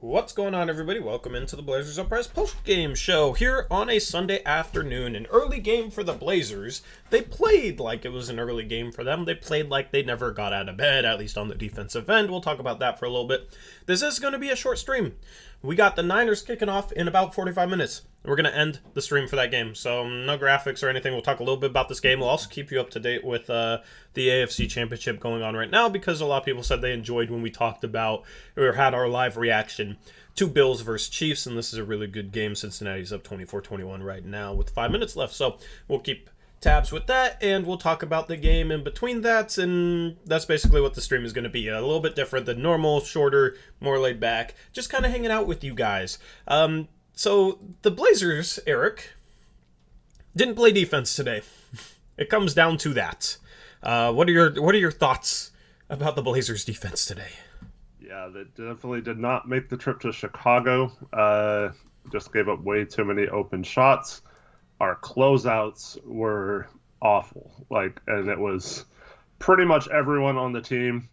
What's going on, everybody? Welcome into the Blazers Uprise post-game show here on a Sunday afternoon. An early game for the Blazers. They played like it was an early game for them. They played like they never got out of bed, at least on the defensive end. We'll talk about that for a little bit. This is going to be a short stream. We got the Niners kicking off in about 45 minutes. We're going to end the stream for that game, so no graphics or anything. We'll talk a little bit about this game. We'll also keep you up to date with the AFC Championship going on right now, because a lot of people said they enjoyed when we talked about or had our live reaction to Bills versus Chiefs, and this is a really good game. Cincinnati's up 24-21 right now with 5 minutes left, so we'll keep tabs with that, and we'll talk about the game in between that, and that's basically what the stream is going to be. A little bit different than normal, shorter, more laid back, just kind of hanging out with you guys. So the Blazers, Eric, didn't play defense today. It comes down to that. What are your thoughts about the Blazers defense today? Yeah, they definitely did not make the trip to Chicago. Just gave up way too many open shots. Our closeouts were awful. And it was pretty much everyone on the team.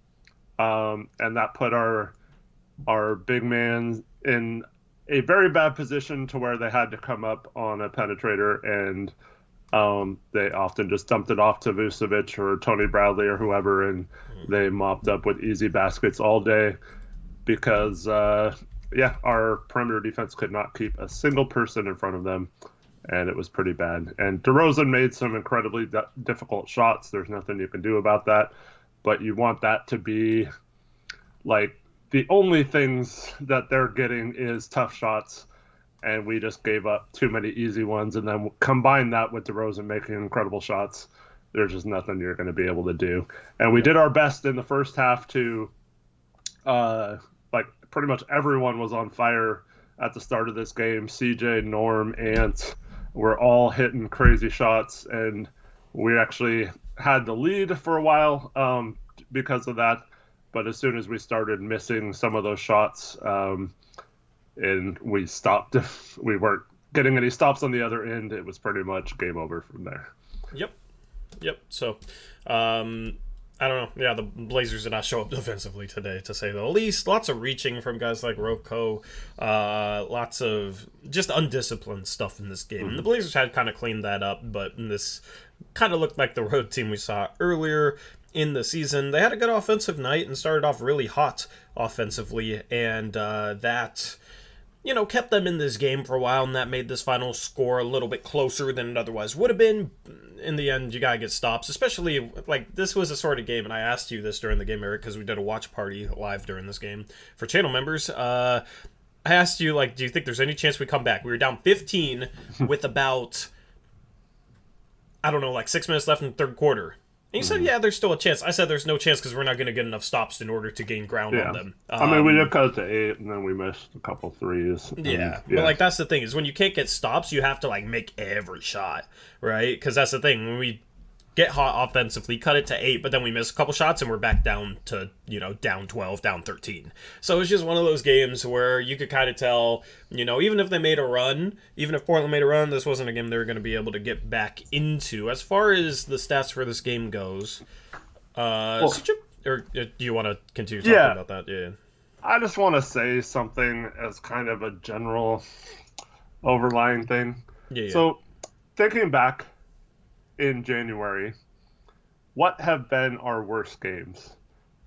And that put our big man in a very bad position to where they had to come up on a penetrator, and they often just dumped it off to Vucevic or Tony Bradley or whoever, and they mopped up with easy baskets all day because, our perimeter defense could not keep a single person in front of them, and it was pretty bad. And DeRozan made some incredibly difficult shots. There's nothing you can do about that, but you want that to be the only things that they're getting is tough shots, and we just gave up too many easy ones. And then combine that with DeRozan making incredible shots, there's just nothing you're going to be able to do. And we did our best in the first half to, pretty much everyone was on fire at the start of this game. CJ, Norm, Ant were all hitting crazy shots, and we actually had the lead for a while because of that. But as soon as we started missing some of those shots, and we stopped, we weren't getting any stops on the other end, it was pretty much game over from there. Yep. So, I don't know. Yeah, the Blazers did not show up defensively today, to say the least. Lots of reaching from guys like Rocco. Lots of just undisciplined stuff in this game. Mm-hmm. The Blazers had kind of cleaned that up, but this kind of looked like the road team we saw earlier in the season. They had a good offensive night and started off really hot offensively, and that kept them in this game for a while, and that made this final score a little bit closer than it otherwise would have been. In the end, you gotta get stops, especially, this was a sort of game, and I asked you this during the game, Eric, because we did a watch party live during this game for channel members. I asked you, do you think there's any chance we come back? We were down 15 with about, 6 minutes left in the third quarter. And you said, yeah, there's still a chance. I said there's no chance because we're not going to get enough stops in order to gain ground on them. We did cut it to 8, and then we missed a couple threes. But that's the thing, is when you can't get stops, you have to make every shot, right? Because that's the thing. When we get hot offensively, cut it to 8, but then we miss a couple shots, and we're back down to, down 12, down 13. So it's just one of those games where you could kind of tell, even if they made a run, even if Portland made a run, this wasn't a game they were going to be able to get back into. As far as the stats for this game goes, or do you want to continue talking about that? Yeah. I just want to say something as kind of a general overlying thing. Yeah. So, thinking back in January, what have been our worst games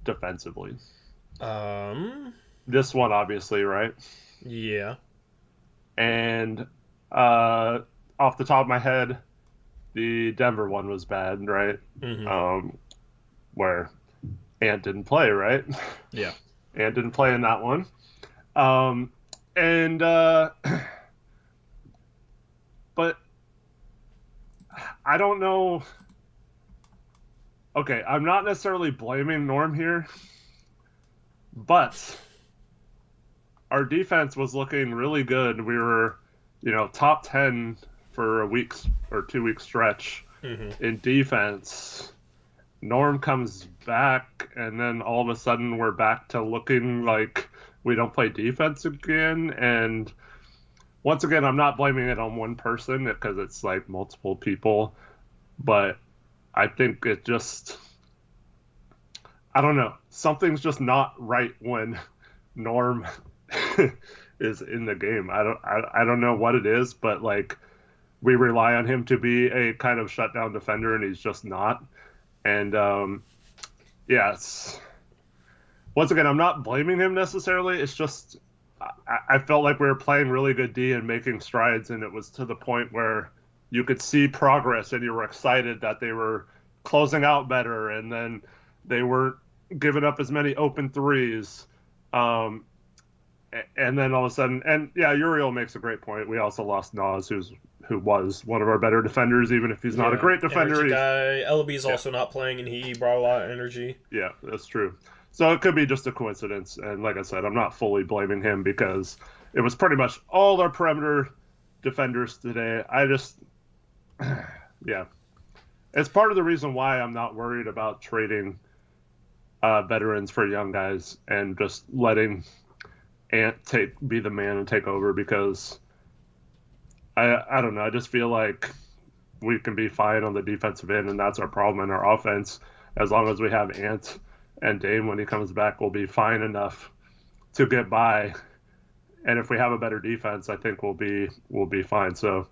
defensively? This one, obviously, right? Yeah. And off the top of my head, the Denver one was bad, right? Mm-hmm. Where Ant didn't play, right? Yeah. Ant didn't play in that one. But I don't know. Okay, I'm not necessarily blaming Norm here, but our defense was looking really good. We were, top 10 for a week or 2 week stretch in defense. Norm comes back, and then all of a sudden we're back to looking like we don't play defense again. And once again, I'm not blaming it on one person because it's multiple people, but I think it just, I don't know, something's just not right when Norm is in the game. I don't know what it is, but like we rely on him to be a kind of shutdown defender, and he's just not. And yeah, it's once again, I'm not blaming him necessarily. It's just I felt like we were playing really good D and making strides, and it was to the point where you could see progress, and you were excited that they were closing out better, and then they weren't giving up as many open threes. And then all of a sudden, and yeah, Uriel makes a great point. We also lost Nas, who was one of our better defenders, even if he's not a great defender. Ellaby's also not playing, and he brought a lot of energy. Yeah, that's true. So it could be just a coincidence. And like I said, I'm not fully blaming him because it was pretty much all our perimeter defenders today. Yeah. It's part of the reason why I'm not worried about trading veterans for young guys and just letting Ant be the man and take over, because I don't know. I just feel like we can be fine on the defensive end, and that's our problem in our offense. As long as we have Ant and Dame when he comes back, we'll be fine enough to get by. And if we have a better defense, I think we'll be fine. So,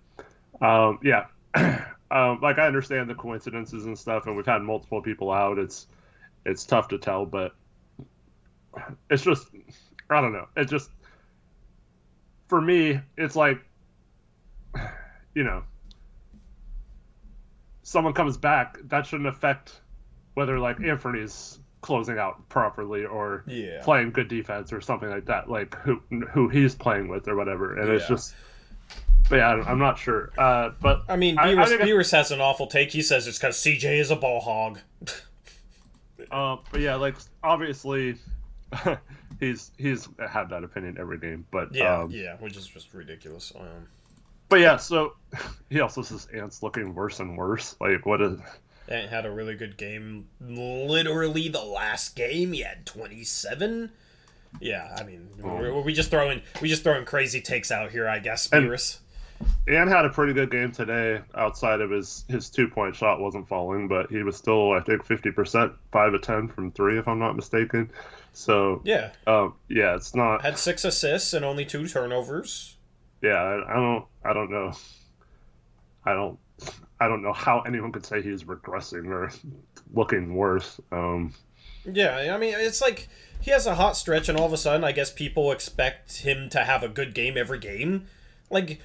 yeah, like I understand the coincidences and stuff, and we've had multiple people out. It's tough to tell, but it's just, I don't know. It just, for me, it's like, you know, someone comes back, that shouldn't affect whether like Anthony's closing out properly or playing good defense or something like that, like who he's playing with or whatever. And it's just, but yeah, I'm not sure. But I mean, Beerus has an awful take. He says it's because CJ is a ball hog. But yeah, like obviously he's had that opinion every game, but which is just ridiculous. But yeah, so he also says Ant's looking worse and worse. Like, what is? Ant had a really good game. Literally, the last game he had 27. Yeah, I mean, we just throwing crazy takes out here, I guess. Beerus. Ant had a pretty good game today. Outside of his 2-point shot wasn't falling, but he was still, I think, 50%, 5 of 10 from 3, if I'm not mistaken. So yeah, it's not. Had 6 assists and only 2 turnovers. Yeah, I don't know. I don't know how anyone could say he's regressing or looking worse. Yeah, I mean, it's like he has a hot stretch, and all of a sudden, I guess people expect him to have a good game every game. Like,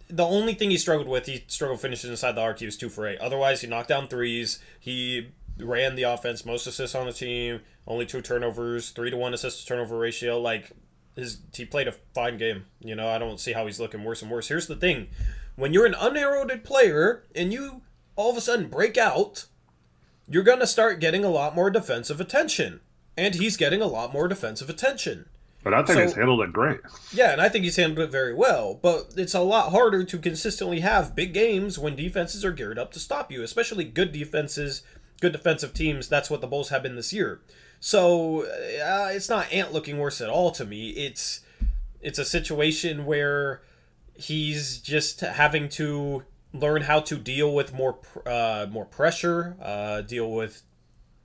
the only thing he struggled finishing inside the arc. He was 2 for 8. Otherwise, he knocked down threes. He ran the offense, most assists on the team, only 2 turnovers, 3-to-1 assist to turnover ratio. Like, he played a fine game. You know, I don't see how he's looking worse and worse. Here's the thing. When you're an unheralded player and you all of a sudden break out, you're going to start getting a lot more defensive attention. And he's getting a lot more defensive attention. But I think he's handled it great. Yeah, and I think he's handled it very well. But it's a lot harder to consistently have big games when defenses are geared up to stop you, especially good defenses, good defensive teams. That's what the Bulls have been this year. So it's not Ant looking worse at all to me. It's a situation where he's just having to learn how to deal with more pressure, deal with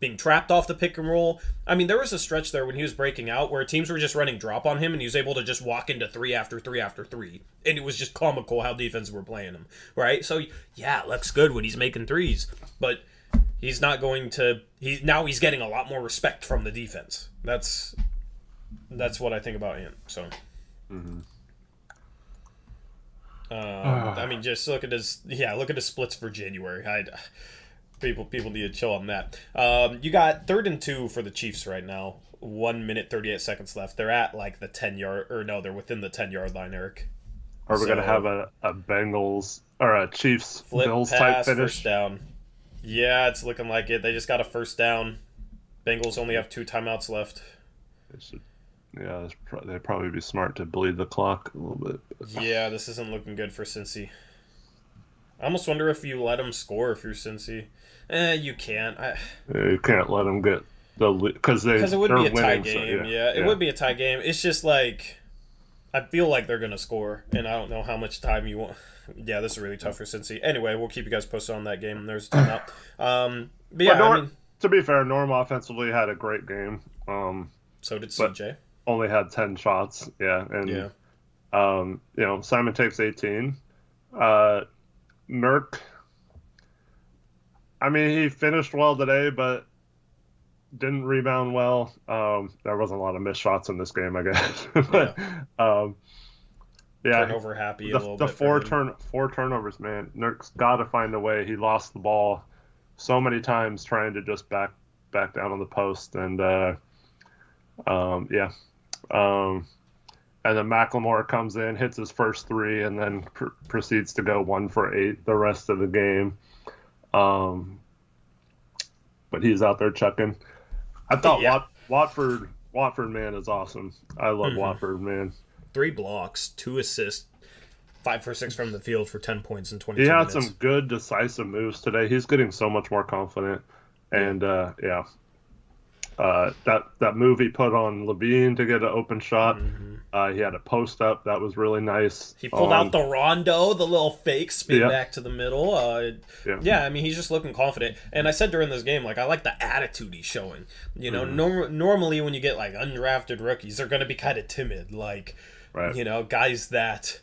being trapped off the pick and roll. I mean, there was a stretch there when he was breaking out where teams were just running drop on him and he was able to just walk into 3 after 3 after 3. And it was just comical how defenses were playing him, right? So, yeah, it looks good when he's making threes. But he's not going to... He's getting a lot more respect from the defense. That's what I think about him. So... Mm-hmm. I mean, just look at his splits for January. People need to chill on that. You got 3rd and 2 for the Chiefs right now. 1 minute 38 seconds left. They're at like the 10-yard, or no, they're within the 10-yard line, Eric. Are we gonna have a Bengals or a Chiefs Bills type finish? First down. Yeah, it's looking like it. They just got a first down. Bengals only have 2 timeouts left. Yeah, they'd probably be smart to bleed the clock a little bit. Yeah, this isn't looking good for Cincy. I almost wonder if you let them score if you're Cincy. You can't. You can't let them get the because it would be a tie winning, game. So, yeah, it would be a tie game. It's just like I feel like they're gonna score, and I don't know how much time you want. Yeah, this is really tough for Cincy. Anyway, we'll keep you guys posted on that game. There's a timeout. But yeah, to be fair, Norm offensively had a great game. So did CJ. only had 10 shots. Yeah, and Yeah. Simon takes 18. Uh, Nurk, I mean, he finished well today, but didn't rebound well. There wasn't a lot of missed shots in this game, I guess. Yeah. But yeah, Turnover happy a the little the bit for him. four turnovers, man. Nurk's got to find a way. He lost the ball so many times trying to just back down on the post, and yeah. And then Macklemore comes in, hits his first three, and then proceeds to go 1 for 8 the rest of the game. But he's out there chucking. I thought Yeah. Watford, man, is awesome. I love Watford, man. 3 blocks, 2 assists, 5 for 6 from the field for 10 points in 22 He had minutes. some good, decisive moves today. He's getting so much more confident. And, yeah. That move he put on Levine to get an open shot, he had a post up. That was really nice. He pulled out the rondo, the little fake spin back to the middle. Yeah, I mean, he's just looking confident. And I said during this game, like, I like the attitude he's showing. You know, normally when you get, like, undrafted rookies, they're going to be kind of timid. Like, you know, guys that,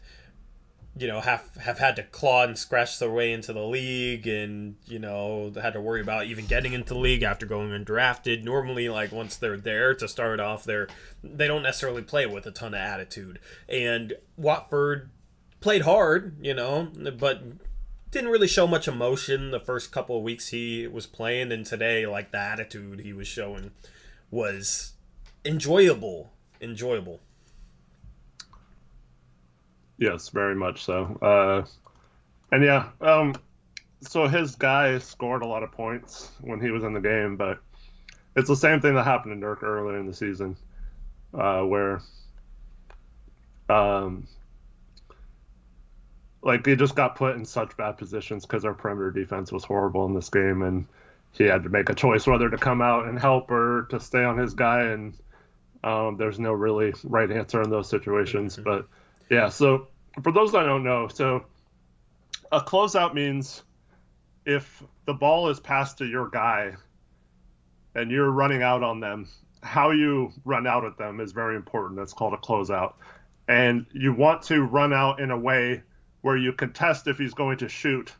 you know, have had to claw and scratch their way into the league and, you know, had to worry about even getting into the league after going undrafted. Normally, like, once they're there to start off, they don't necessarily play with a ton of attitude. And Watford played hard, you know, but didn't really show much emotion the first couple of weeks he was playing. And today, like, the attitude he was showing was enjoyable. Yes, very much so. And yeah, so his guy scored a lot of points when he was in the game, but it's the same thing that happened to Dirk earlier in the season, where like he just got put in such bad positions because our perimeter defense was horrible in this game, and he had to make a choice whether to come out and help or to stay on his guy, and there's no really right answer in those situations. But yeah, so for those that don't know, so a closeout means if the ball is passed to your guy and you're running out on them, how you run out at them is very important. That's called a closeout. And you want to run out in a way where you can test if he's going to shoot,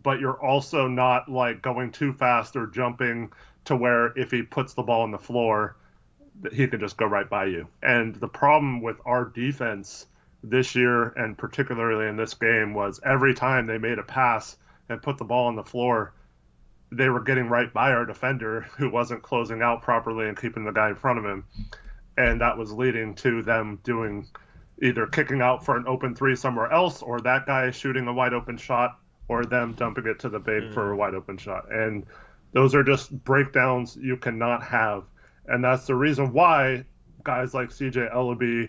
but you're also not like going too fast or jumping to where if he puts the ball on the floor, he could just go right by you. And the problem with our defense this year, and particularly in this game, was every time they made a pass and put the ball on the floor, they were getting right by our defender who wasn't closing out properly and keeping the guy in front of him. And that was leading to them doing either kicking out for an open three somewhere else, or that guy shooting a wide open shot, or them dumping it to the big for a wide open shot. And those are just breakdowns you cannot have. And that's the reason why guys like CJ Ellaby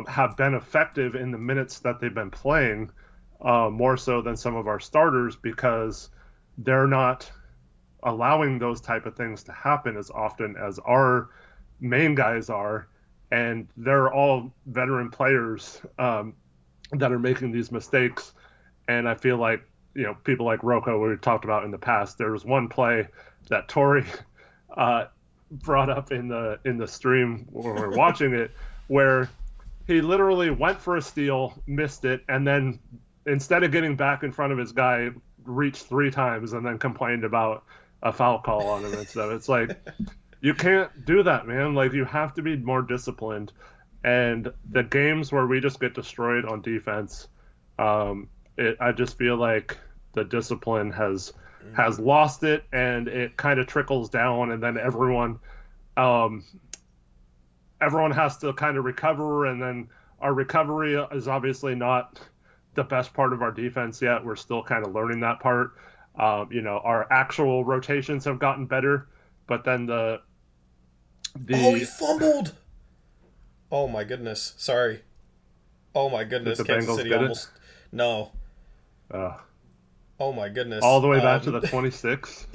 have been effective in the minutes that they've been playing, more so than some of our starters, because they're not allowing those type of things to happen as often as our main guys are. And they're all veteran players that are making these mistakes. And I feel like, you know, people like Rocco, we talked about in the past, there was one play that Tori brought up in the stream when we were watching it, where he literally went for a steal, missed it, and then instead of getting back in front of his guy, reached 3 times and then complained about a foul call on him and stuff. It's like, you can't do that, man. Like, you have to be more disciplined. And the games where we just get destroyed on defense, I just feel like the discipline has lost it, and it kind of trickles down, and then everyone has to kind of recover, and then our recovery is obviously not the best part of our defense yet. We're still kind of learning that part. You know, our actual rotations have gotten better, but then oh, he fumbled. Oh my goodness. Sorry. Oh my goodness. Kansas City almost. No. Oh my goodness. All the way back to the 26.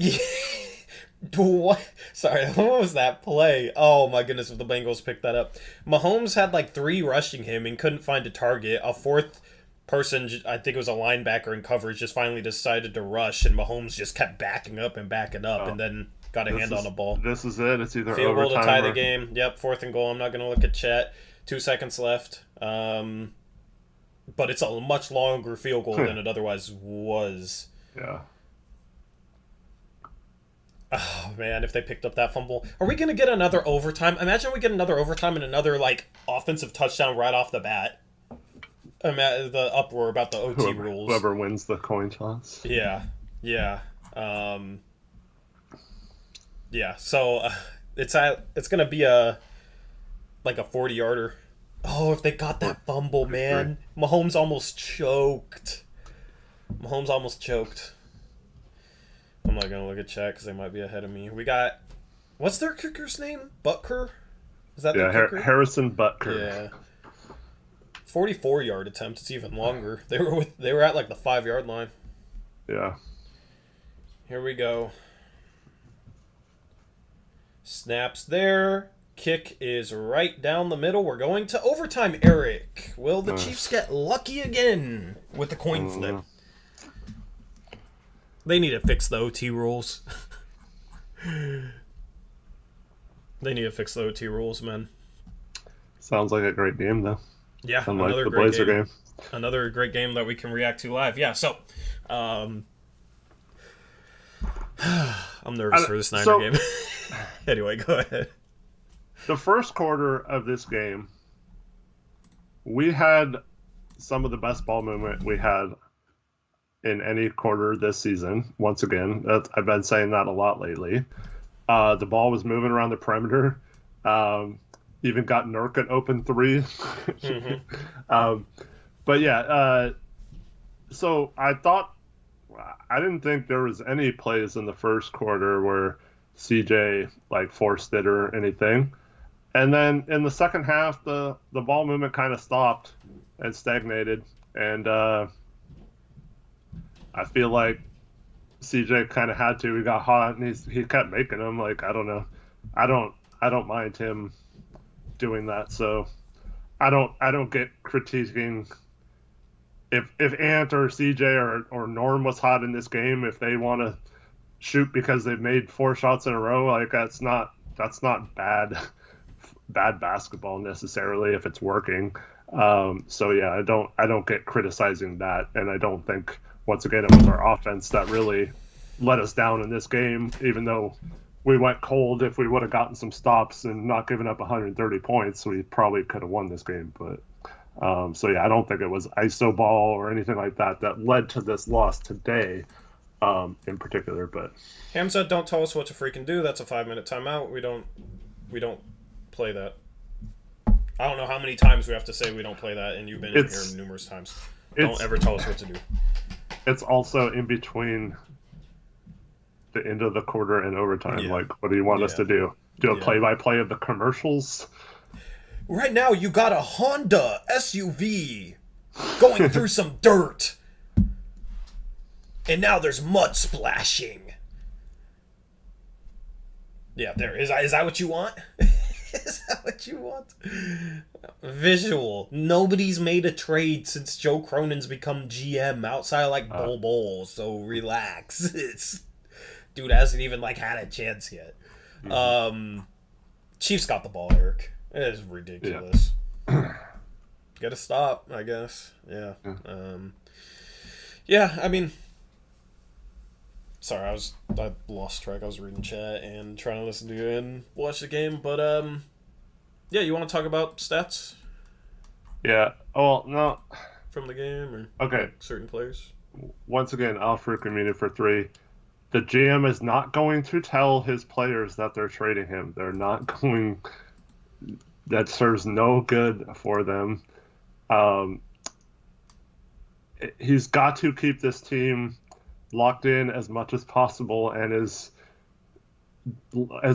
What? Sorry, what was that play? Oh my goodness, if the Bengals picked that up. Mahomes had like 3 rushing him and couldn't find a target. A fourth I think it was a linebacker in coverage, just finally decided to rush, and Mahomes just kept backing up, and then got a hand on the ball. This is it. It's either field goal to overtime tie or... the game. Yep, 4th and goal. I'm not going to look at chat. 2 seconds left. But it's a much longer field goal than it otherwise was. Yeah. Oh, man, if they picked up that fumble. Are we going to get another overtime? Imagine we get another overtime and another, offensive touchdown right off the bat. The uproar about the OT rules. Whoever wins the coin toss. Yeah. So it's going to be a 40-yarder. Oh, if they got that fumble, man. Mahomes almost choked. I'm not going to look at chat because they might be ahead of me. We got... What's their kicker's name? Butker? Is that their kicker? Harrison Butker. Yeah. 44-yard attempt. It's even longer. They were at the 5-yard line. Yeah. Here we go. Snaps there. Kick is right down the middle. We're going to overtime, Eric. Will the Chiefs get lucky again with the coin flip? They need to fix the OT rules. They need to fix the OT rules, man. Sounds like a great game, though. Yeah, unlike another the great Blazer game. Another great game that we can react to live. Yeah, so I'm nervous for this Niner game. Anyway, go ahead. The first quarter of this game, we had some of the best ball movement we had in any quarter this season. Once again, I've been saying that a lot lately. The ball was moving around the perimeter. Even got Nurk an open 3. But yeah, so I didn't think there was any plays in the first quarter where CJ forced it or anything. And then in the second half, the ball movement kind of stopped and stagnated. And I feel like CJ kind of had to. He got hot and he kept making them. I don't know. I don't mind him doing that. So I don't get critiquing if Ant or CJ or Norm was hot in this game. If they want to shoot because they've made 4 shots in a row, that's not bad basketball necessarily if it's working. So yeah, I don't get criticizing that, and I don't think, once again, it was our offense that really let us down in this game, even though we went cold. If we would have gotten some stops and not given up 130 points, we probably could have won this game. But so yeah, I don't think it was ISO ball or anything like that led to this loss today in particular. But Ham said, "Don't tell us what to freaking do. That's a 5-minute timeout. We don't play that." I don't know how many times we have to say we don't play that, and you've been in here numerous times. Don't ever tell us what to do. It's also in between the end of the quarter and overtime. Yeah. What do you want us to do? Do a play-by-play of the commercials? Right now, you got a Honda SUV going through some dirt, and now there's mud splashing. Yeah, there is. Is that what you want? Is that what you want? Visual. Nobody's made a trade since Joe Cronin's become GM outside of Bull Bowl, so relax. Dude hasn't even had a chance yet. Mm-hmm. Chiefs got the ball, Eric. It is ridiculous. Yeah. Gotta stop, I guess. Yeah. Yeah, I mean, sorry, I lost track. I was reading chat and trying to listen to you and watch the game. But yeah, you want to talk about stats? Yeah. Oh no. From the game, or okay, certain players. Once again, Alfred muted for 3. The GM is not going to tell his players that they're trading him. They're not going. That serves no good for them. He's got to keep this team locked in as much as possible and as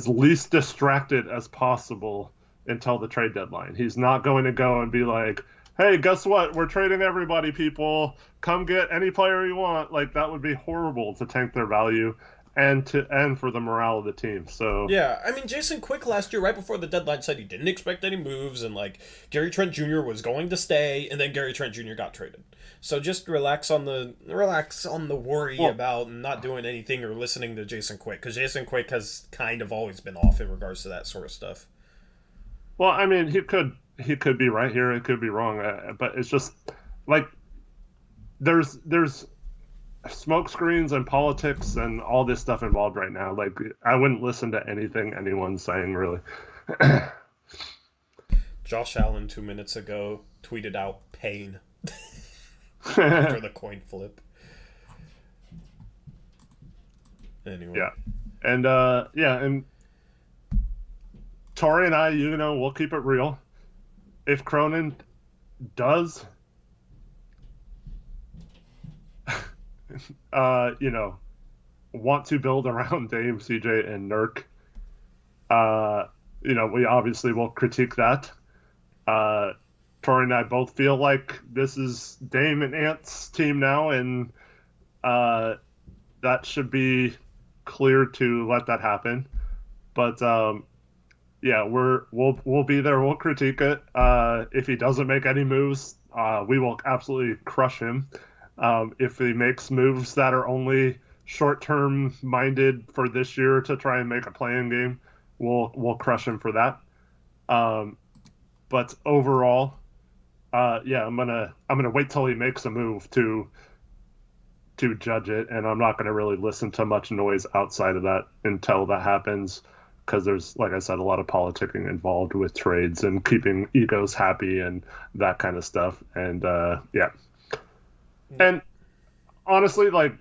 least distracted as possible until the trade deadline. He's not going to go and be like, hey, guess what? We're trading everybody, people. Come get any player you want. That would be horrible to tank their value. and for the morale of the team. So yeah, I mean, Jason Quick last year, right before the deadline, said he didn't expect any moves, and like Gary Trent Jr. was going to stay, and then Gary Trent Jr. got traded. So just relax on the worry about not doing anything or listening to Jason Quick, because Jason Quick has kind of always been off in regards to that sort of stuff. Well, I mean, he could be right here, it could be wrong, but it's just like there's smoke screens and politics and all this stuff involved right now. Like, I wouldn't listen to anything anyone's saying, really. Josh Allen 2 minutes ago tweeted out pain after the coin flip. Anyway. Yeah. And Tori and I, we'll keep it real. If Cronin does want to build around Dame, CJ, and Nurk, we obviously will critique that. Tori and I both feel like this is Dame and Ant's team now, and that should be clear to let that happen. But we'll be there. We'll critique it. If he doesn't make any moves, we will absolutely crush him. If he makes moves that are only short-term minded for this year to try and make a play-in game, we'll crush him for that. But overall, I'm gonna wait till he makes a move to judge it, and I'm not gonna really listen to much noise outside of that until that happens, because there's, like I said, a lot of politicking involved with trades and keeping egos happy and that kind of stuff. And And honestly, like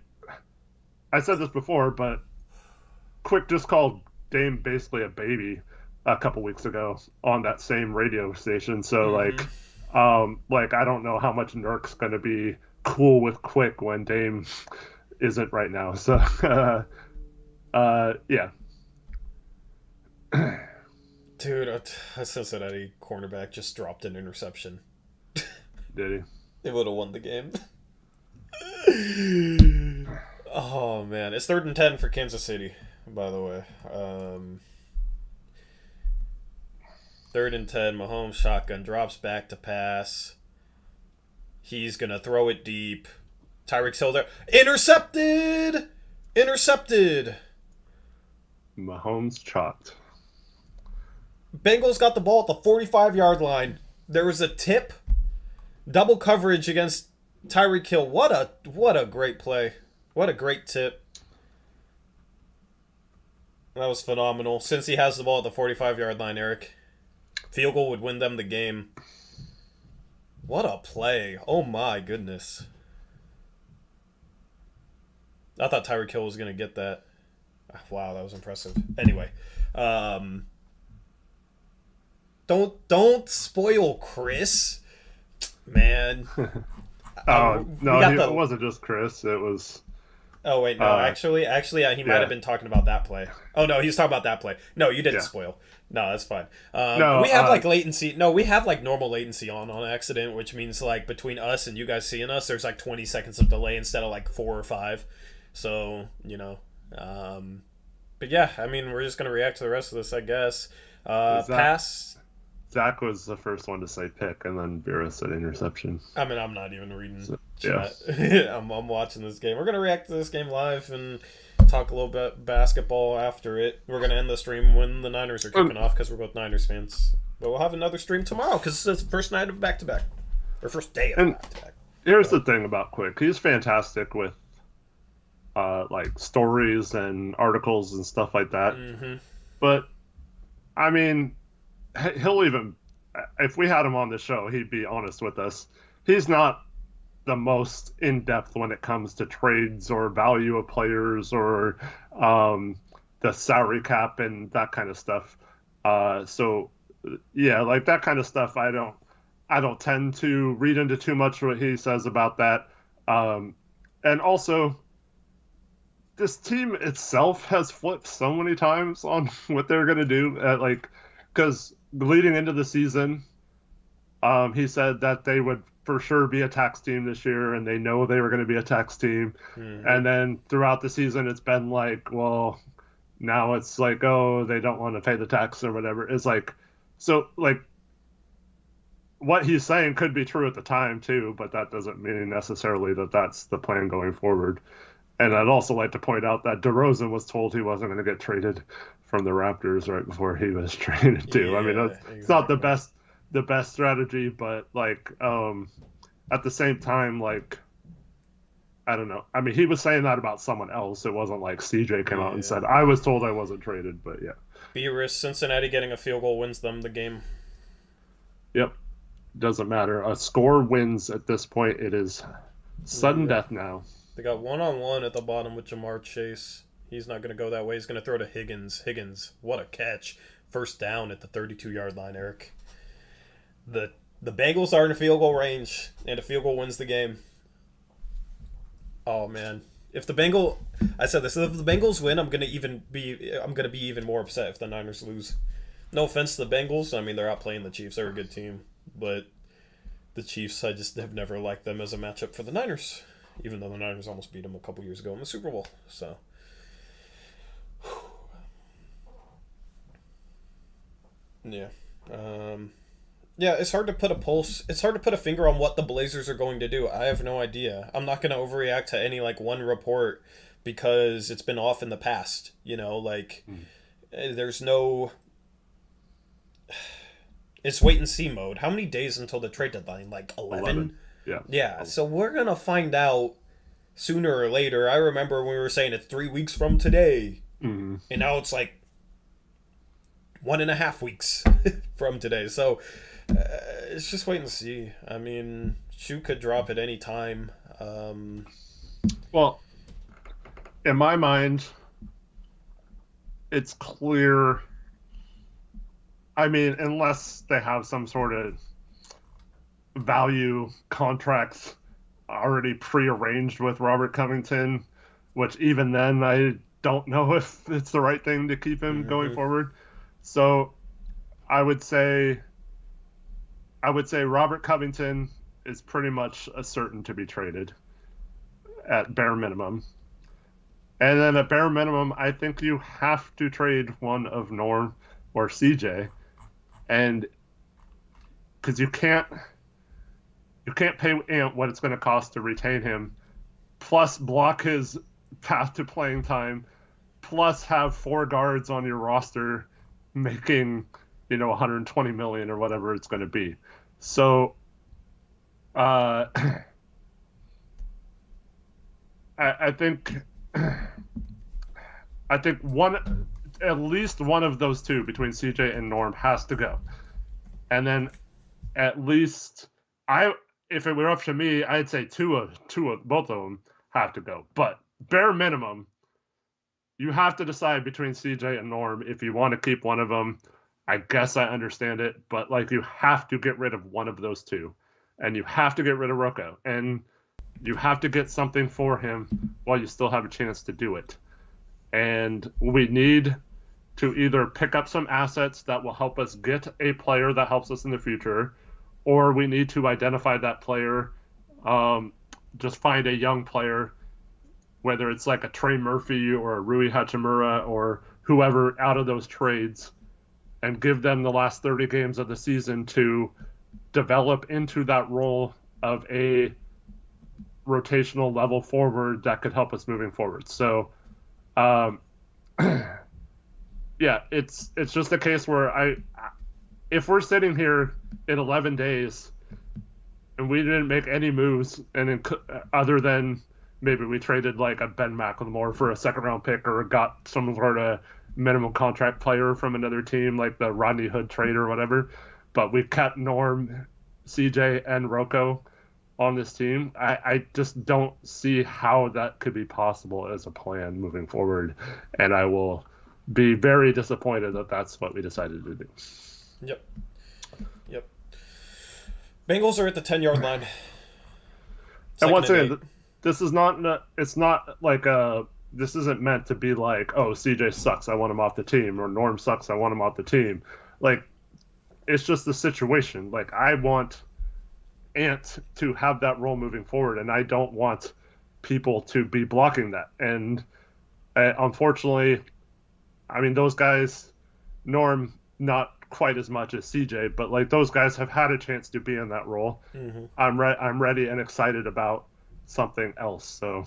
I said this before, but Quick just called Dame basically a baby a couple weeks ago on that same radio station. So I don't know how much Nurk's going to be cool with Quick when Dame isn't right now. So yeah. Dude, a Cincinnati cornerback just dropped an interception. Did he? They would have won the game. Oh man, it's 3rd and 10 for Kansas City, by the way. 3rd and 10, Mahomes shotgun, drops back to pass. He's gonna throw it deep. Tyreek Hill there. Intercepted! Mahomes chopped. Bengals got the ball at the 45-yard line. There was a tip. Double coverage against Tyreek Hill. What a great play. What a great tip. That was phenomenal. Since he has the ball at the 45-yard line, Eric, field goal would win them the game. What a play. Oh my goodness. I thought Tyreek Hill was going to get that. Wow, that was impressive. Anyway, don't spoil Chris, man. It wasn't just Chris. It was. Oh wait, no. Actually, he might have been talking about that play. Oh no, he was talking about that play. No, you didn't spoil. No, that's fine. We have like latency. No, we have like normal latency on accident, which means like between us and you guys seeing us, there's like 20 seconds of delay instead of like 4 or 5. So but yeah, I mean, we're just gonna react to the rest of this, I guess. Pass. Zach was the first one to say pick, and then Vera said interception. I mean, I'm not even reading chat. Yeah. I'm watching this game. We're going to react to this game live and talk a little bit basketball after it. We're going to end the stream when the Niners are kicking off, because we're both Niners fans. But we'll have another stream tomorrow, because it's the first night of back-to-back. Or first day of back-to-back. Here's the thing about Quick. He's fantastic with like stories and articles and stuff like that. Mm-hmm. But, I mean, he'll even, if we had him on the show, he'd be honest with us. He's not the most in-depth when it comes to trades or value of players or the salary cap and that kind of stuff. So yeah, like that kind of stuff, I don't tend to read into too much what he says about that. And also, this team itself has flipped so many times on what they're going to do. Because leading into the season, he said that they would for sure be a tax team this year, and they know they were going to be a tax team. Mm-hmm. And then throughout the season, it's been like, well, now it's like, oh, they don't want to pay the tax or whatever. It's like, so like, what he's saying could be true at the time too, but that doesn't mean necessarily that that's the plan going forward. And I'd also like to point out that DeRozan was told he wasn't going to get traded from the Raptors right before he was traded too. Yeah, I mean, it's not the best strategy, but like at the same time, like, I don't know. I mean, he was saying that about someone else. It wasn't like CJ came out and said, I was told I wasn't traded, but yeah. B-risk, Cincinnati getting a field goal wins them the game. Yep. Doesn't matter. A score wins at this point. It is sudden death now. They got one-on-one at the bottom with Jamar Chase. He's not going to go that way. He's going to throw to Higgins. Higgins, what a catch. First down at the 32-yard line, Eric. The Bengals are in a field goal range, and a field goal wins the game. Oh, man. If the Bengals win, I'm gonna be even more upset if the Niners lose. No offense to the Bengals. I mean, they're outplaying the Chiefs. They're a good team. But the Chiefs, I just have never liked them as a matchup for the Niners. Even though the Niners almost beat them a couple years ago in the Super Bowl. So, yeah. Yeah, it's hard to put a pulse. It's hard to put a finger on what the Blazers are going to do. I have no idea. I'm not going to overreact to any, like, one report because it's been off in the past. You know, like, there's no... It's wait-and-see mode. How many days until the trade deadline? Like, 11? Yeah. Yeah, so we're going to find out sooner or later. I remember when we were saying it's 3 weeks from today. Mm-hmm. And now it's like 1.5 weeks from today. So it's just wait and see. I mean, shoe could drop at any time. Well, in my mind, it's clear. I mean, unless they have some sort of value contracts already prearranged with Robert Covington, which even then I don't know if it's the right thing to keep him going forward. So I would say Robert Covington is pretty much a certain to be traded at bare minimum. And then at bare minimum, I think you have to trade one of Norm or CJ. And because you can't pay Ant what it's going to cost to retain him, plus block his path to playing time, plus have 4 guards on your roster making, $120 million or whatever it's going to be. So, I think at least one of those two between CJ and Norm has to go, and then at least if it were up to me, I'd say both of them have to go. But bare minimum, you have to decide between CJ and Norm if you want to keep one of them. I guess I understand it, but like you have to get rid of one of those two, and you have to get rid of Rocco, and you have to get something for him while you still have a chance to do it. And we need to either pick up some assets that will help us get a player that helps us in the future, or we need to identify that player, just find a young player, whether it's like a Trey Murphy or a Rui Hachimura or whoever out of those trades, and give them the last 30 games of the season to develop into that role of a rotational level forward that could help us moving forward. So, yeah, it's just a case where if we're sitting here in 11 days and we didn't make any moves, and other than maybe we traded like a Ben McLemore for a second-round pick or got some sort of minimum contract player from another team, like the Rodney Hood trade or whatever, but we've kept Norm, CJ, and Rocco on this team. I just don't see how that could be possible as a plan moving forward, and I will be very disappointed that that's what we decided to do. Yep. Bengals are at the 10-yard line. And once again, this is not. It's not like this isn't meant to be like, oh, CJ sucks, I want him off the team, or Norm sucks, I want him off the team. Like, it's just the situation. Like, I want ant to have that role moving forward, and I don't want people to be blocking that. And unfortunately, I mean, those guys, Norm, not quite as much as CJ, but like those guys have had a chance to be in that role. Mm-hmm. I'm ready and excited about something else. So,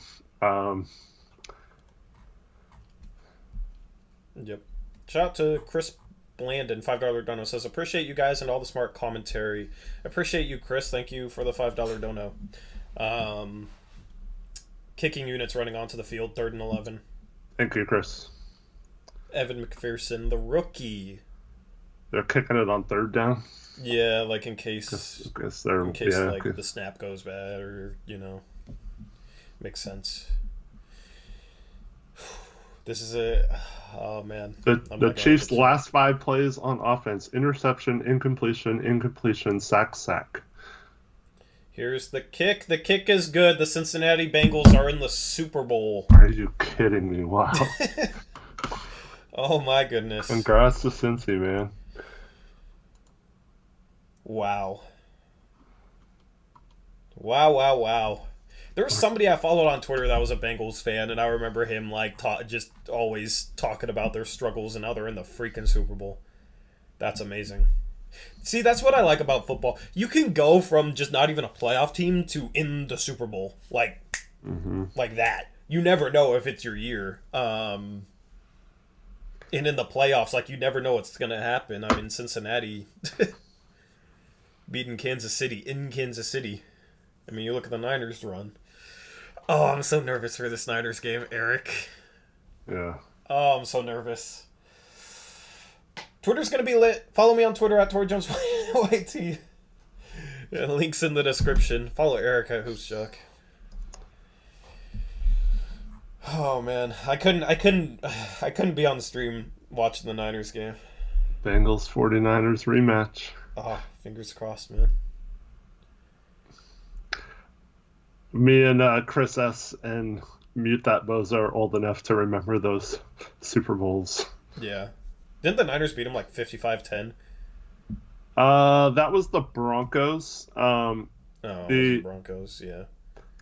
yep. Shout out to Chris Blandon, $5 dono, says, appreciate you guys and all the smart commentary. Appreciate you, Chris. Thank you for the $5 dono. Kicking units running onto the field, 3rd and 11. Thank you, Chris. Evan McPherson, the rookie. They're kicking it on 3rd down. Yeah, like in case the snap goes bad, or makes sense. This is oh man. The Chiefs' last 5 plays on offense: interception, incompletion, sack. Here's the kick. The kick is good. The Cincinnati Bengals are in the Super Bowl. Are you kidding me? Wow. Oh my goodness. Congrats to Cincy, man. Wow. There was somebody I followed on Twitter that was a Bengals fan, and I remember him just always talking about their struggles, and now they're in the freaking Super Bowl. That's amazing. See, that's what I like about football. You can go from just not even a playoff team to in the Super Bowl, like that. You never know if it's your year. And in the playoffs, you never know what's going to happen. I mean, Cincinnati beating Kansas City in Kansas City. I mean, you look at the Niners run. Oh, I'm so nervous for this Niners game, Eric. Yeah. Oh, I'm so nervous. Twitter's going to be lit. Follow me on Twitter at TorJonesYT. Yeah, links in the description. Follow Eric at HoopsJuck. Oh man, I couldn't be on the stream watching the Niners game. Bengals 49ers rematch. Oh, fingers crossed, man. Me and Chris S. and Mute That Bozo are old enough to remember those Super Bowls. Yeah. Didn't the Niners beat them 55-10? That was the Broncos. The Broncos, yeah.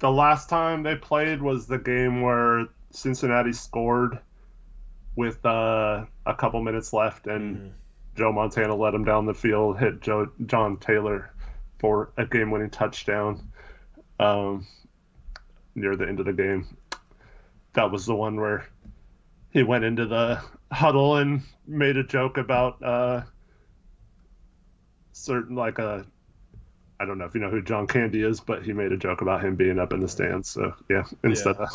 The last time they played was the game where Cincinnati scored with a couple minutes left, and Joe Montana led them down the field, hit John Taylor for a game-winning touchdown near the end of the game. That was the one where he went into the huddle and made a joke about certain I don't know if you know who John Candy is, but he made a joke about him being up in the stands. So yeah, instead of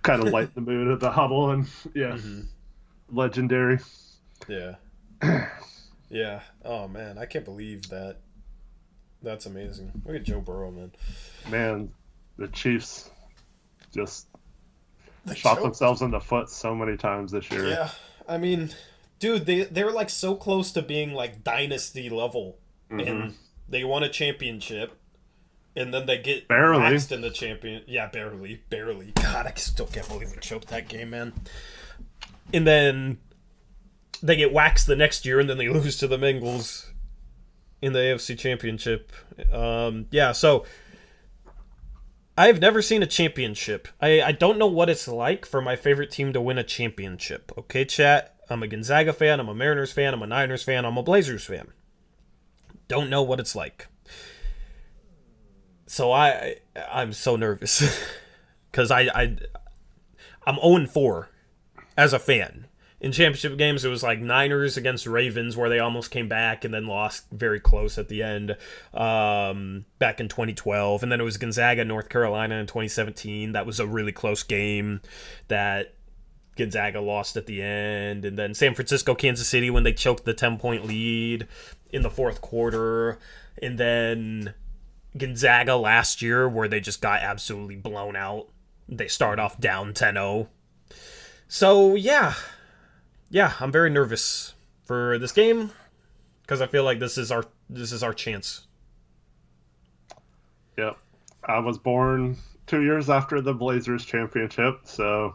kind of light the mood of the huddle, and legendary. Yeah. Yeah. Oh man, I can't believe that. That's amazing. Look at Joe Burrow, man. Man, the Chiefs just shot themselves in the foot so many times this year. Yeah, I mean, dude, they're so close to being dynasty level, and they won a championship, and then they get waxed in the champion. Yeah, barely. God, I still can't believe we choked that game, man. And then they get waxed the next year, and then they lose to the Bengals in the AFC Championship. So I've never seen a championship. I don't know what it's like for my favorite team to win a championship. Okay, chat? I'm a Gonzaga fan, I'm a Mariners fan, I'm a Niners fan, I'm a Blazers fan. Don't know what it's like. So I'm so nervous. Because I'm 0-4 as a fan. In championship games, it was Niners against Ravens, where they almost came back and then lost very close at the end back in 2012. And then it was Gonzaga, North Carolina in 2017. That was a really close game that Gonzaga lost at the end. And then San Francisco, Kansas City, when they choked the 10-point lead in the fourth quarter. And then Gonzaga last year, where they just got absolutely blown out. They start off down 10-0. So, yeah, I'm very nervous for this game because I feel like this is our chance. Yep. I was born 2 years after the Blazers championship, so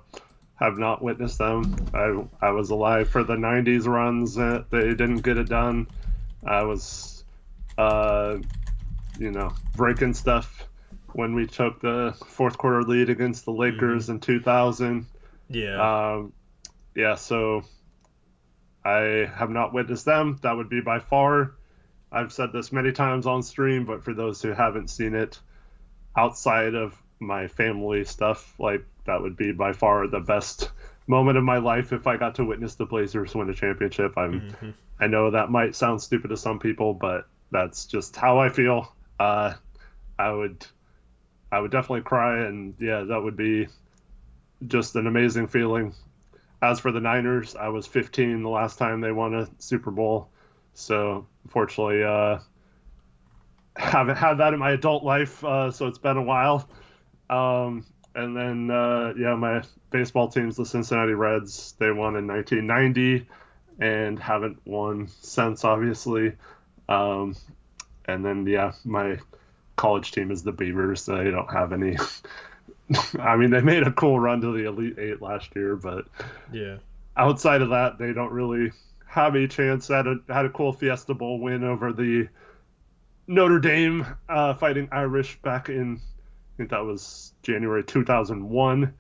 have not witnessed them. I was alive for the 90s runs that they didn't get it done. I was breaking stuff when we took the fourth quarter lead against the Lakers in 2000. Yeah. Yeah, so I have not witnessed them. That would be by far, I've said this many times on stream, but for those who haven't seen it, outside of my family stuff, like that would be by far the best moment of my life if I got to witness the Blazers win a championship. I know that might sound stupid to some people, but that's just how I feel. I would definitely cry, and yeah, that would be just an amazing feeling. As for the Niners, I was 15 the last time they won a Super Bowl, so unfortunately, haven't had that in my adult life, so it's been a while. And then, my baseball team's the Cincinnati Reds. They won in 1990 and haven't won since, obviously. And then, my college team is the Beavers. They don't have any. I mean, they made a cool run to the Elite Eight last year, but Yeah. outside of that, they don't really have a chance. Had a cool Fiesta Bowl win over the Notre Dame Fighting Irish back in, I think that was January 2001,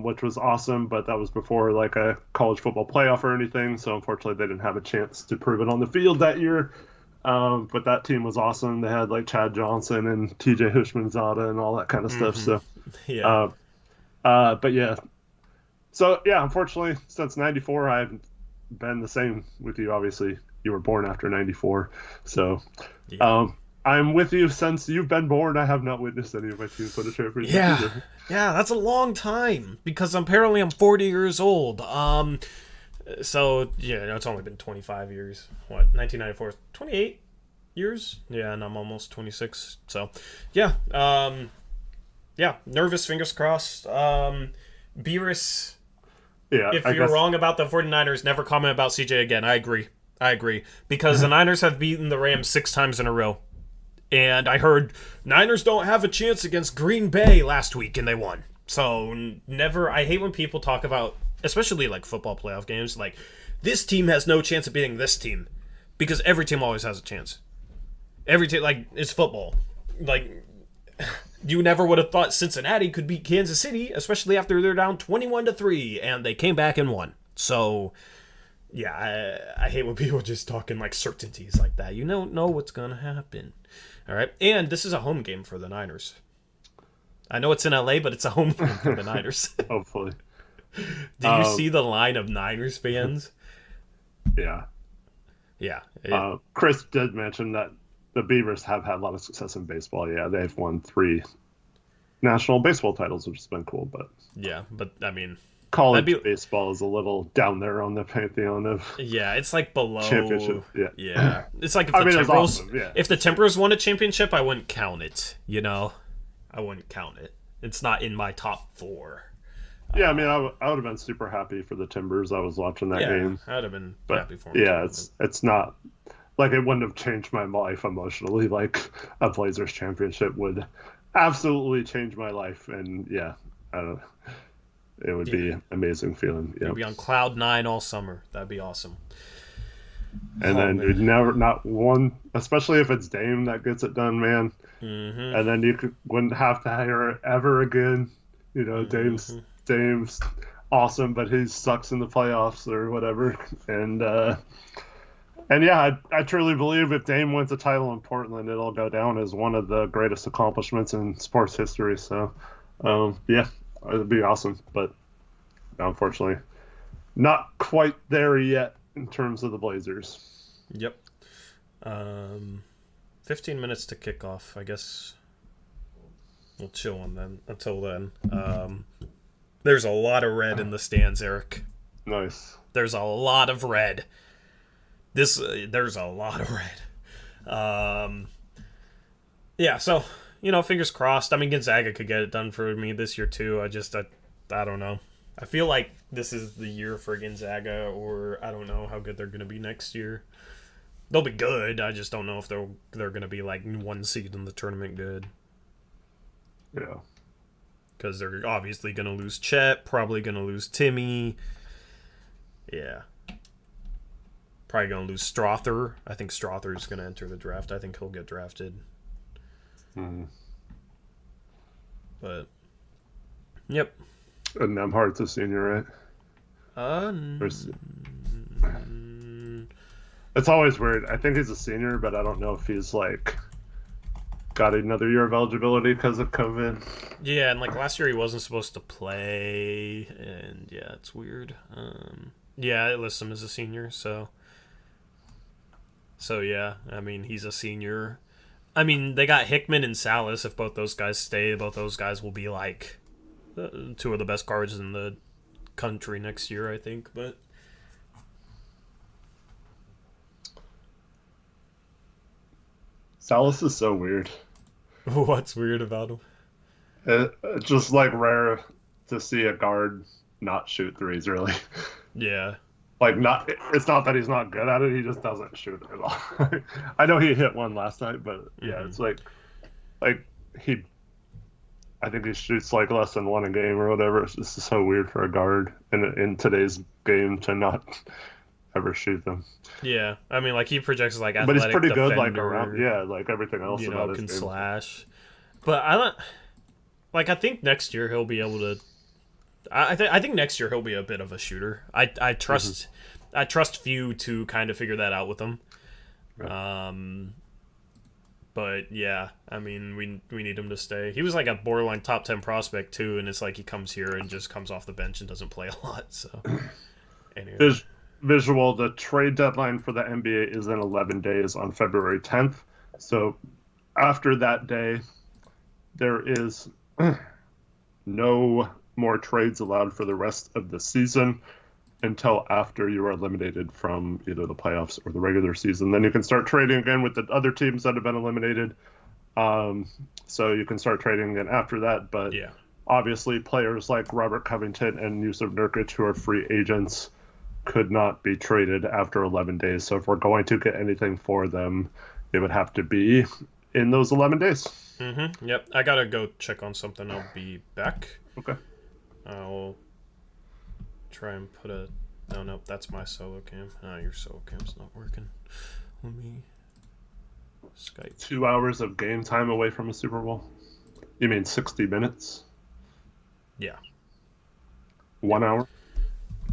which was awesome, but that was before like a college football playoff or anything, so unfortunately they didn't have a chance to prove it on the field that year. But that team was awesome. They had like Chad Johnson and TJ Hushmanzada and all that kind of stuff. So, Yeah. but yeah. So yeah, unfortunately, since '94, I haven't been the same with you. Obviously, you were born after '94, so I'm with you since you've been born. I have not witnessed any of my teams win a championship. Yeah. Yeah, that's a long time because apparently I'm 40 years old. So, yeah, it's only been 25 years. What, 1994? 28 years? Yeah, and I'm almost 26. So, yeah. Nervous, fingers crossed. Beerus, Yeah, if you're wrong about the 49ers, never comment about CJ again. I agree. Because the Niners have beaten the Rams 6 times in a row. And I heard Niners don't have a chance against Green Bay last week, and they won. So, never... I hate when people talk about... especially like football playoff games, like this team has no chance of beating this team because every team always has a chance. Every team, like, it's football. Like, you never would have thought Cincinnati could beat Kansas City, especially after they're down 21-3 and they came back and won. So, yeah, I hate when people just talk in like certainties like that. You don't know what's gonna happen. All right, and this is a home game for the Niners. I know it's in LA, but it's a home game for the Niners. Hopefully. Did you see the line of Niners fans? Yeah. Yeah. Chris did mention that the Beavers have had a lot of success in baseball. Yeah, they've won 3 national baseball titles, which has been cool. But yeah, but I mean, college baseball is a little down there on the pantheon of it's like below championship. Yeah. It's like if awesome. Yeah. If the Templars won a championship, I wouldn't count it. I wouldn't count it. It's not in my top 4. Yeah, I mean, I would have been super happy for the Timbers. I was watching that game. I'd have been happy for them. Yeah, it's not like it wouldn't have changed my life emotionally. Like a Blazers championship would absolutely change my life, and yeah, I don't know. It would be an amazing feeling. Yeah, you'd be on cloud 9 all summer. That'd be awesome. And then you'd never not one, especially if it's Dame that gets it done, man. Mm-hmm. And then you wouldn't have to hire it ever again. Dame's awesome, but he sucks in the playoffs or whatever. And yeah, I truly believe if Dame wins a title in Portland, it'll go down as one of the greatest accomplishments in sports history. So, yeah, it'd be awesome. But unfortunately, not quite there yet in terms of the Blazers. Yep. 15 minutes to kick off. I guess we'll chill on them until then. There's a lot of red in the stands, Eric. Nice. There's a lot of red. There's a lot of red. Yeah, so, fingers crossed. I mean, Gonzaga could get it done for me this year, too. I don't know. I feel like this is the year for Gonzaga, or I don't know how good they're going to be next year. They'll be good. I just don't know if they're going to be, like, 1 seed in the tournament good. Yeah. Because they're obviously going to lose Chet, probably going to lose Timmy. Yeah. Probably going to lose Strother. I think Strother's going to enter the draft. I think he'll get drafted. Mm. But yep. And Nemhardt's a senior, right? It's always weird. I think he's a senior, but I don't know if he's like got another year of eligibility because of COVID. Yeah, and like last year he wasn't supposed to play, and yeah, it's weird. Yeah, it lists him as a senior, so yeah. I mean, he's a senior. I mean, they got Hickman and Salas. If both those guys stay, both those guys will be like two of the best guards in the country next year, I think. But Salas is so weird. what's weird about him? It's just like rare to see a guard not shoot threes, really. Yeah. Like, not, it's not that he's not good at it, he just doesn't shoot it at all. I know he hit one last night, but yeah, it's like he, I think he shoots like less than one a game or whatever. It's just so weird for a guard in today's game to not ever shoot them. Yeah, I mean, like he projects like athletic, but he's pretty defender, good, like around, yeah, like everything else you about know, his can game. slash. But I don't like. I think next year he'll be able to. I think next year he'll be a bit of a shooter. I trust I trust few to kind of figure that out with him. Right. But yeah, I mean we need him to stay. He was like a borderline top 10 prospect too, and it's like he comes here and just comes off the bench and doesn't play a lot. So anyway. Visual, the trade deadline for the NBA is in 11 days on February 10th. So after that day, there is no more trades allowed for the rest of the season until after you are eliminated from either the playoffs or the regular season. Then you can start trading again with the other teams that have been eliminated. So you can start trading again after that. But yeah, obviously players like Robert Covington and Yusuf Nurkic, who are free agents, could not be traded after 11 days. So if we're going to get anything for them, it would have to be in those 11 days. Mm-hmm. Yep. I gotta go check on something. I'll be back. Okay. I'll try and put a... No, nope, that's my solo cam. Your solo cam's not working. Let me... Skype. 2 hours of game time away from a Super Bowl? You mean 60 minutes? Yeah. 1 hour?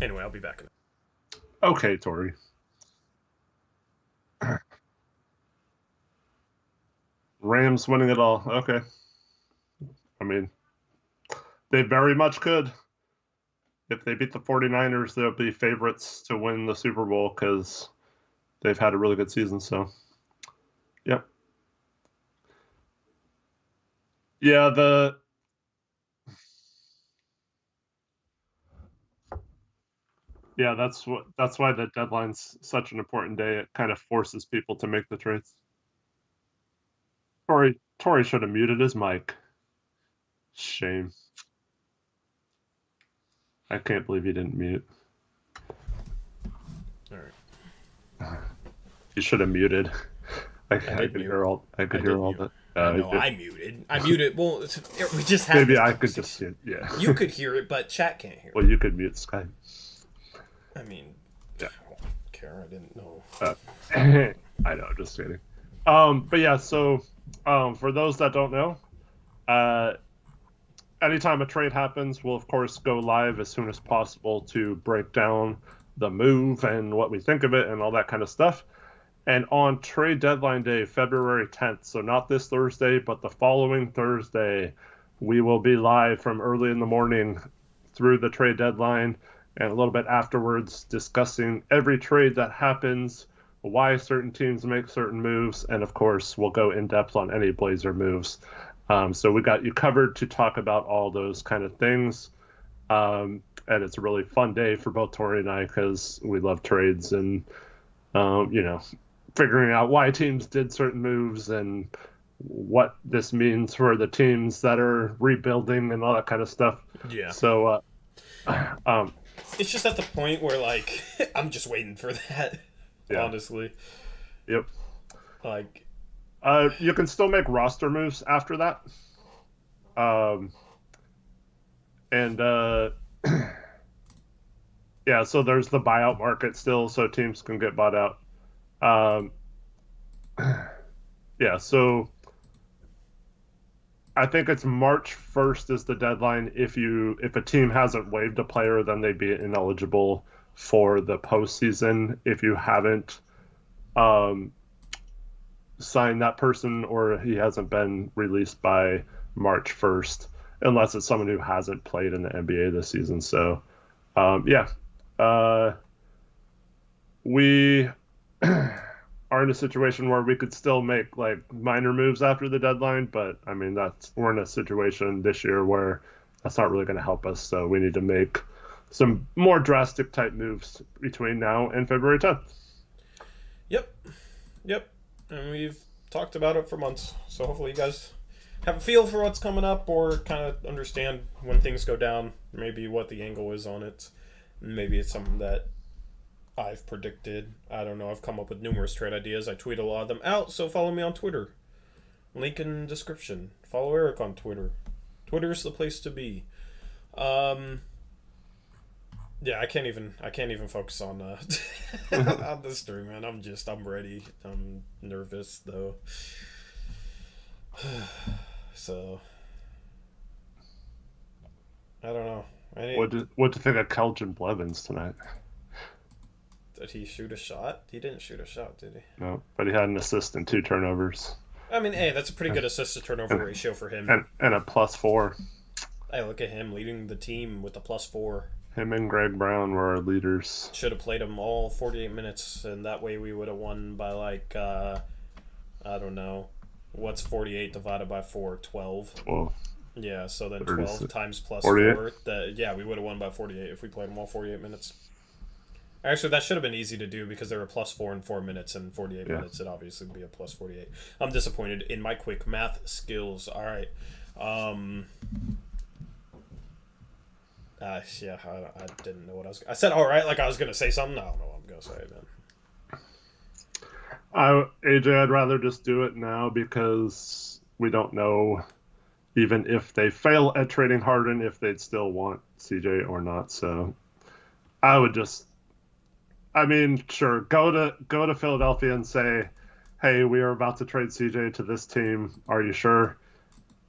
Anyway, I'll be back. Okay, Tori. Rams winning it all. Okay. I mean, they very much could. If they beat the 49ers, they'll be favorites to win the Super Bowl because they've had a really good season. So, yep. Yeah, that's why the deadline's such an important day. It kind of forces people to make the trades. Tori should have muted his mic. Shame. I can't believe he didn't mute. All right. He should have muted. I could hear all that. No, I muted. I muted. Well, we just had. Maybe I could just hear. Yeah. You could hear it, but chat can't hear it. Well, you could mute Skype. I mean, yeah. I don't care. I didn't know. I know, just kidding. But yeah, so for those that don't know, anytime a trade happens, we'll of course go live as soon as possible to break down the move and what we think of it and all that kind of stuff. And on trade deadline day, February 10th, so not this Thursday, but the following Thursday, we will be live from early in the morning through the trade deadline and a little bit afterwards, discussing every trade that happens, why certain teams make certain moves, and of course, we'll go in depth on any Blazer moves. So we got you covered to talk about all those kind of things. And it's a really fun day for both Tori and I because we love trades and, figuring out why teams did certain moves and what this means for the teams that are rebuilding and all that kind of stuff. Yeah. So, it's just at the point where, like, I'm just waiting for that, honestly. Yep. Like... you can still make roster moves after that. So there's the buyout market still, so teams can get bought out. So I think it's March 1st is the deadline. If a team hasn't waived a player, then they'd be ineligible for the postseason. If you haven't signed that person or he hasn't been released by March 1st, unless it's someone who hasn't played in the NBA this season. So, we are in a situation where we could still make like minor moves after the deadline, but I mean we're in a situation this year where that's not really going to help us. So we need to make some more drastic type moves between now and February 10th. Yep. And we've talked about it for months. So hopefully you guys have a feel for what's coming up or kind of understand when things go down, maybe what the angle is on it. Maybe it's something that I've predicted. I don't know. I've come up with numerous trade ideas. I tweet a lot of them out, so follow me on Twitter. Link in description. Follow Eric on Twitter. Twitter's the place to be. Yeah, I can't even focus on on this stream, man. I'm ready. I'm nervous though. So I don't know. What do you think of Kelvin Blevins tonight? Did he shoot a shot? He didn't shoot a shot, did he? No, but he had an assist and 2 turnovers. I mean, hey, that's a pretty good assist to turnover ratio for him. And a +4. Hey, look at him leading the team with a +4. Him and Greg Brown were our leaders. Should have played him all 48 minutes, and that way we would have won by like, I don't know. What's 48 divided by 4? 12. Well, yeah, so then 12 times plus 48? 4. We would have won by 48 if we played them all 48 minutes. Actually, that should have been easy to do because they were +4 in 4 minutes, and 48 minutes it'd obviously be a +48. I'm disappointed in my quick math skills. All right. I didn't know what I said all right like I was going to say something. I don't know what I'm going to say, man. AJ, I'd rather just do it now because we don't know even if they fail at trading Harden if they'd still want CJ or not. So I would just, sure, go to Philadelphia and say, hey, we are about to trade CJ to this team. Are you sure?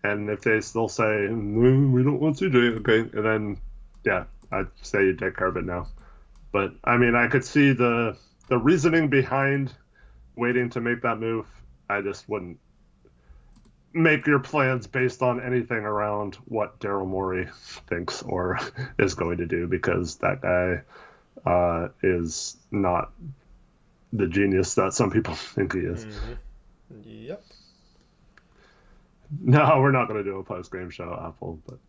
And if they still say, we don't want CJ, okay, and then, yeah, I'd say you take care of it now. But, I could see the reasoning behind waiting to make that move. I just wouldn't make your plans based on anything around what Daryl Morey thinks or is going to do, because that guy is not the genius that some people think he is. Mm-hmm. Yep. No, we're not going to do a post-game show, Apple, but...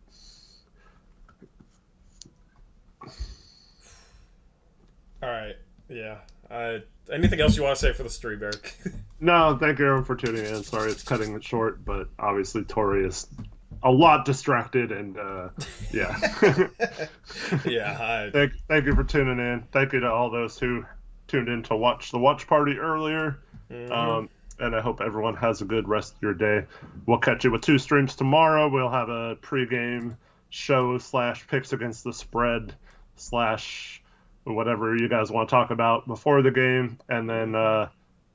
All right, yeah. Anything else you want to say for the stream, Eric? No, thank you everyone for tuning in. Sorry it's cutting it short, but obviously Tori is a lot distracted, and yeah. Yeah, Thank you for tuning in. Thank you to all those who tuned in to watch the watch party earlier. Mm-hmm. And I hope everyone has a good rest of your day. We'll catch you with 2 streams tomorrow. We'll have a pregame show / picks against the spread / whatever you guys want to talk about before the game. And then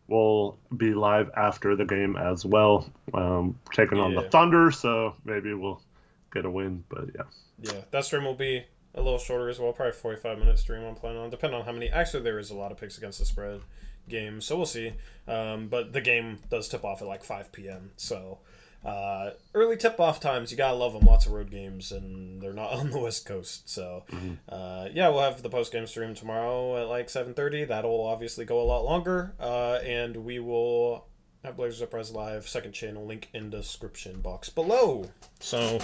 we'll be live after the game as well, taking on the Thunder. So maybe we'll get a win. But yeah. Yeah, that stream will be a little shorter as well. Probably 45-minute stream I'm planning on, depending on how many. Actually, there is a lot of picks against the spread games, so we'll see. But the game does tip off at like 5 p.m. So early tip-off times, you gotta love them. Lots of road games, and they're not on the West Coast. So we'll have the post-game stream tomorrow at like 7:30. That'll obviously go a lot longer, and we will have Blazers Uprise Live second channel, link in description box below. So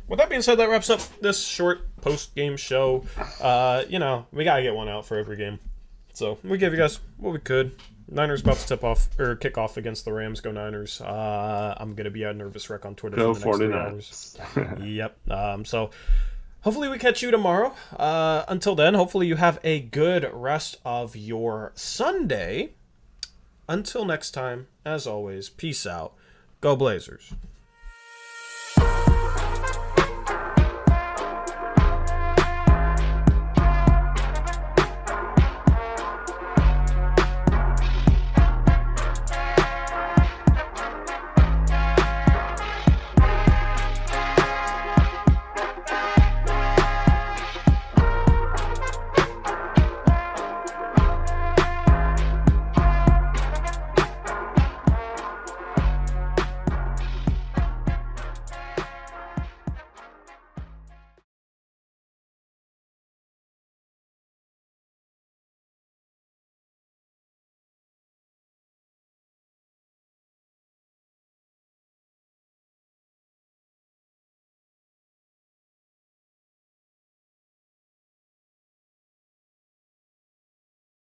with that being said, that wraps up this short post-game show. We gotta get one out for every game. So we gave you guys what we could. Niners about to kick off against the Rams. Go Niners. I'm going to be a nervous wreck on Twitter Go for the next 3 hours. Yep. So hopefully we catch you tomorrow. Until then, hopefully you have a good rest of your Sunday. Until next time, as always, peace out. Go Blazers.